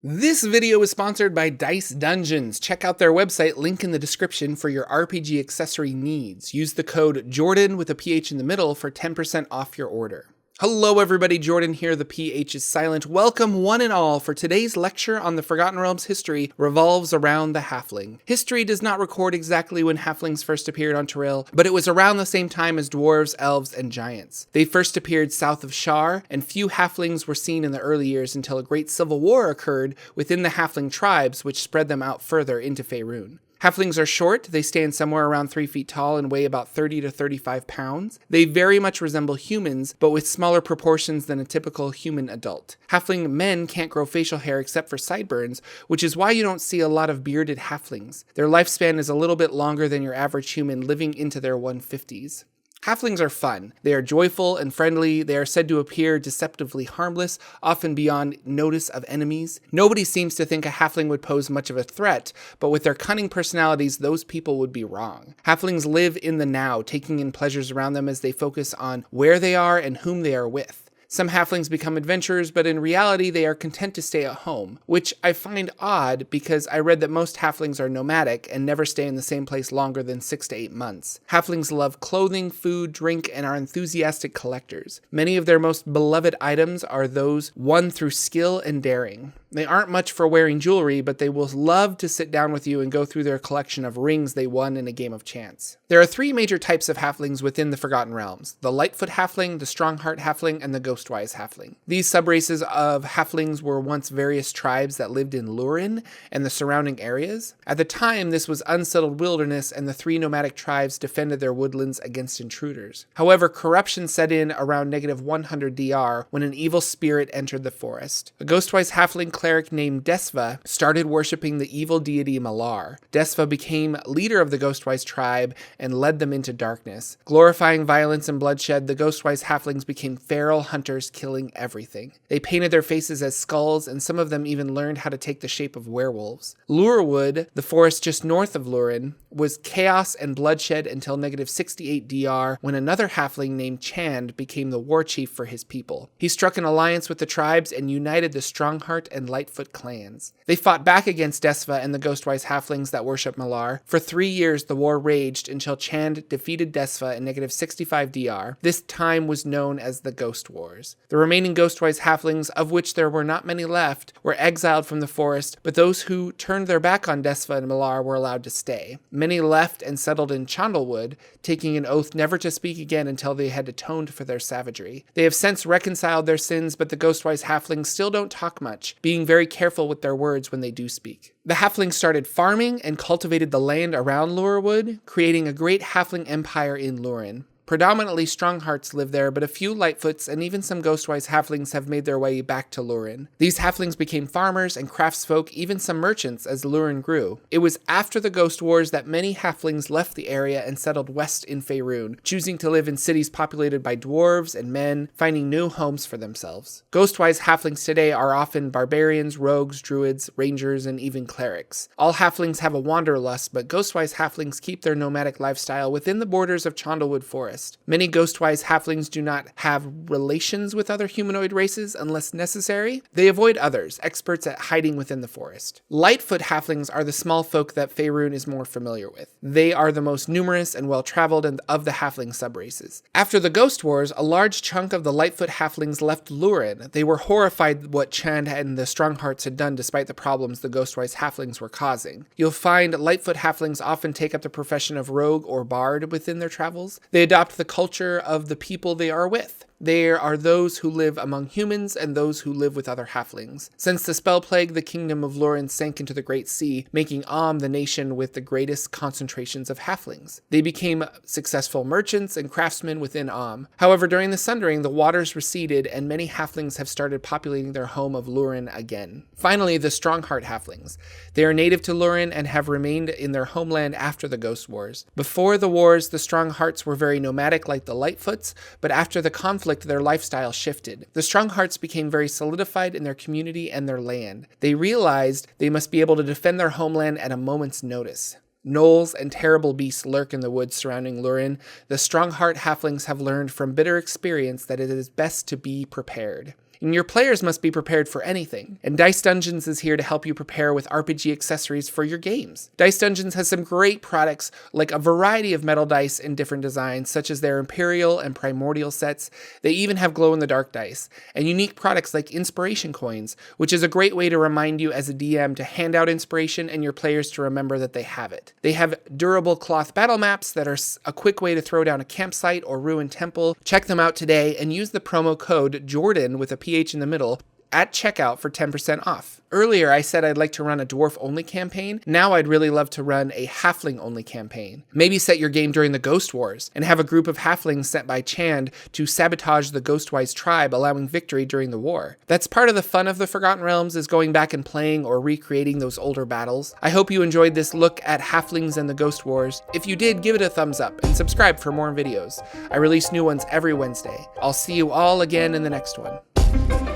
This video is sponsored by Dice Dungeons. Check out their website, link in the description for your RPG accessory needs. Use the code Jordan with a PH in the middle for 10% off your order. Hello everybody, Jordan here, the PH is silent. Welcome one and all for today's lecture on the Forgotten Realms history revolves around the Halfling. History does not record exactly when Halflings first appeared on Toril, but it was around the same time as dwarves, elves, and giants. They first appeared south of Shar, and few Halflings were seen in the early years until a great civil war occurred within the Halfling tribes, which spread them out further into Faerun. Halflings are short, they stand somewhere around 3 feet tall and weigh about 30 to 35 pounds. They very much resemble humans, but with smaller proportions than a typical human adult. Halfling men can't grow facial hair except for sideburns, which is why you don't see a lot of bearded halflings. Their lifespan is a little bit longer than your average human, living into their 150s. Halflings are fun. They are joyful and friendly. They are said to appear deceptively harmless, often beyond notice of enemies. Nobody seems to think a halfling would pose much of a threat, but with their cunning personalities, those people would be wrong. Halflings live in the now, taking in pleasures around them as they focus on where they are and whom they are with. Some halflings become adventurers, but in reality they are content to stay at home, which I find odd because I read that most halflings are nomadic and never stay in the same place longer than 6 to 8 months. Halflings love clothing, food, drink, and are enthusiastic collectors. Many of their most beloved items are those won through skill and daring. They aren't much for wearing jewelry, but they will love to sit down with you and go through their collection of rings they won in a game of chance. There are 3 major types of halflings within the Forgotten Realms: the Lightfoot halfling, the Strongheart halfling, and the Weiss halfling. These subraces of halflings were once various tribes that lived in Lurin and the surrounding areas. At the time, this was unsettled wilderness, and the 3 nomadic tribes defended their woodlands against intruders. However, corruption set in around -100 DR when an evil spirit entered the forest. A Ghostwise halfling cleric named Desva started worshipping the evil deity Malar. Desva became leader of the Ghostwise tribe and led them into darkness. Glorifying violence and bloodshed, the Ghostwise halflings became feral hunters, killing everything. They painted their faces as skulls, and some of them even learned how to take the shape of werewolves. Lurwood, the forest just north of Lurin, was chaos and bloodshed until -68 DR when another halfling named Chand became the war chief for his people. He struck an alliance with the tribes and united the Strongheart and Lightfoot clans. They fought back against Desva and the Ghostwise halflings that worship Malar. For 3 years, the war raged until Chand defeated Desva in -65 DR. This time was known as the Ghost Wars. The remaining Ghostwise halflings, of which there were not many left, were exiled from the forest, but those who turned their back on Desva and Malar were allowed to stay. Many left and settled in Chandlewood, taking an oath never to speak again until they had atoned for their savagery. They have since reconciled their sins, but the Ghostwise halflings still don't talk much, being very careful with their words when they do speak. The halflings started farming and cultivated the land around Lurwood, creating a great halfling empire in Lurin. Predominantly Stronghearts live there, but a few Lightfoots and even some Ghostwise halflings have made their way back to Lurin. These halflings became farmers and craftsfolk, even some merchants, as Lurin grew. It was after the Ghost Wars that many halflings left the area and settled west in Faerun, choosing to live in cities populated by dwarves and men, finding new homes for themselves. Ghostwise halflings today are often barbarians, rogues, druids, rangers, and even clerics. All halflings have a wanderlust, but Ghostwise halflings keep their nomadic lifestyle within the borders of Chandlewood Forest. Many Ghostwise halflings do not have relations with other humanoid races unless necessary. They avoid others, experts at hiding within the forest. Lightfoot halflings are the small folk that Faerun is more familiar with. They are the most numerous and well-traveled of the halfling subraces. After the Ghost Wars, a large chunk of the Lightfoot halflings left Lurin. They were horrified what Chand and the Stronghearts had done despite the problems the Ghostwise halflings were causing. You'll find Lightfoot halflings often take up the profession of rogue or bard within their travels. They adopt the culture of the people they are with. There are those who live among humans and those who live with other halflings. Since the spell plague, the kingdom of Lurin sank into the Great Sea, making the nation with the greatest concentrations of halflings. They became successful merchants and craftsmen within However, during the Sundering, the waters receded and many halflings have started populating their home of Lurin again. Finally, the Strongheart halflings. They are native to Lurin and have remained in their homeland after the Ghost Wars. Before the wars, the Stronghearts were very nomadic like the Lightfoots, but after the conflict, their lifestyle shifted. The Stronghearts became very solidified in their community and their land. They realized they must be able to defend their homeland at a moment's notice. Gnolls and terrible beasts lurk in the woods surrounding Lurin. The Strongheart halflings have learned from bitter experience that it is best to be prepared. And your players must be prepared for anything. And Dice Dungeons is here to help you prepare with RPG accessories for your games. Dice Dungeons has some great products like a variety of metal dice in different designs, such as their Imperial and Primordial sets. They even have glow-in-the-dark dice, and unique products like inspiration coins, which is a great way to remind you as a DM to hand out inspiration and your players to remember that they have it. They have durable cloth battle maps that are a quick way to throw down a campsite or ruined temple. Check them out today and use the promo code Jordan with a PH in the middle at checkout for 10% off. Earlier, I said I'd like to run a dwarf-only campaign. Now I'd really love to run a halfling-only campaign. Maybe set your game during the Ghost Wars and have a group of halflings sent by Chand to sabotage the Ghostwise tribe, allowing victory during the war. That's part of the fun of the Forgotten Realms, is going back and playing or recreating those older battles. I hope you enjoyed this look at halflings and the Ghost Wars. If you did, give it a thumbs up and subscribe for more videos. I release new ones every Wednesday. I'll see you all again in the next one.